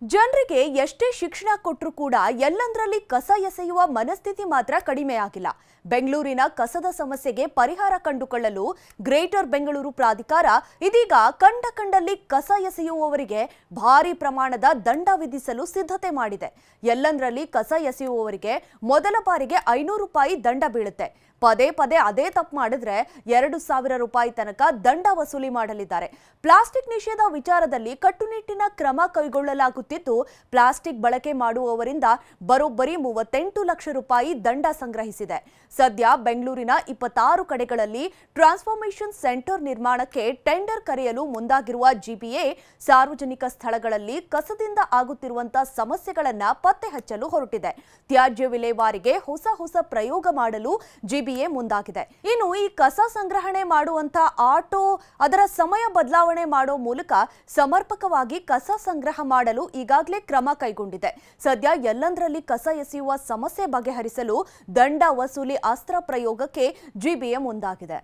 ಜನರಿಗೆ ಎಷ್ಟೇ ಶಿಕ್ಷಣ ಕೊಟ್ಟರೂ ಕೂಡ ಎಲ್ಲಂದರಲ್ಲಿ ಕಸ ಎಸೆಯುವ ಮನಸ್ಥಿತಿ ಮಾತ್ರ ಕಡಿಮೆಯಾಗಿಲ್ಲ. ಬೆಂಗಳೂರಿನ ಕಸದ ಸಮಸ್ಯೆಗೆ ಪರಿಹಾರ ಕಂಡುಕೊಳ್ಳಲು ಗ್ರೇಟರ್ ಬೆಂಗಳೂರು ಪ್ರಾಧಿಕಾರ ಇದೀಗ ಕಂಡಲ್ಲಿ ಕಸ ಎಸೆಯುವವರಿಗೆ ಭಾರಿ ಪ್ರಮಾಣದ ದಂಡ ವಿಧಿಸಲು ಸಿದ್ಧತೆ ಮಾಡಿದೆ. ಎಲ್ಲಂದರಲ್ಲಿ ಕಸ ಎಸೆಯುವವರಿಗೆ ಮೊದಲ ಬಾರಿಗೆ 500 ರೂಪಾಯಿ ದಂಡ ಬೀಳುತ್ತೆ. ಪದೇ ಪದೇ ಅದೇ ತಪ್ಪು ಮಾಡಿದ್ರೆ 2000 ರೂಪಾಯಿ ತನಕ ದಂಡ ವಸೂಲಿ ಮಾಡಲಿದ್ದಾರೆ. ಪ್ಲಾಸ್ಟಿಕ್ ನಿಷೇಧ ವಿಚಾರದಲ್ಲಿ ಕಟ್ಟುನಿಟ್ಟಿನ ಕ್ರಮ ಕೈಗೊಳ್ಳಲಾಗುತ್ತಿದ್ದು, ಪ್ಲಾಸ್ಟಿಕ್ ಬಳಕೆ ಮಾಡುವವರಿಂದ ಬರೋಬ್ಬರಿ 38 ಲಕ್ಷ ರೂಪಾಯಿ ದಂಡ ಸಂಗ್ರಹಿಸಿದೆ. ಸದ್ಯ ಬೆಂಗಳೂರಿನ 26 ಕಡೆಗಳಲ್ಲಿ ಟ್ರಾನ್ಸ್ಫಾರ್ಮೇಷನ್ ಸೆಂಟರ್ ನಿರ್ಮಾಣಕ್ಕೆ ಟೆಂಡರ್ ಕರೆಯಲು ಮುಂದಾಗಿರುವ ಜಿಬಿಎ ಸಾರ್ವಜನಿಕ ಸ್ಥಳಗಳಲ್ಲಿ ಕಸದಿಂದ ಆಗುತ್ತಿರುವಂತಹ ಸಮಸ್ಯೆಗಳನ್ನ ಪತ್ತೆ ಹಚ್ಚಲು ಹೊರಟಿದೆ. ತ್ಯಾಜ್ಯ ವಿಲೇವಾರಿಗೆ ಹೊಸ ಪ್ರಯೋಗ ಮಾಡಲು ಜಿಬಿಎ ಮುಂದಾಗಿದೆ. ಇನ್ನು ಈ ಕಸ ಸಂಗ್ರಹಣೆ ಮಾಡುವಂತ ಆಟೋ ಅದರ ಸಮಯ ಬದಲಾವಣೆ ಮಾಡೋ ಮೂಲಕ ಸಮರ್ಪಕವಾಗಿ ಕಸ ಸಂಗ್ರಹ ಮಾಡಲು ಈಗಾಗಲೇ ಕ್ರಮ ಕೈಗೊಂಡಿದೆ. ಸದ್ಯ ಎಲ್ಲಂದರಲ್ಲಿ ಕಸ ಎಸೆಯುವ ಸಮಸ್ಯೆ ಬಗೆಹರಿಸಲು ದಂಡ ವಸೂಲಿ ಅಸ್ತ್ರ ಪ್ರಯೋಗಕ್ಕೆ ಜಿಬಿಎ ಮುಂದಾಗಿದೆ.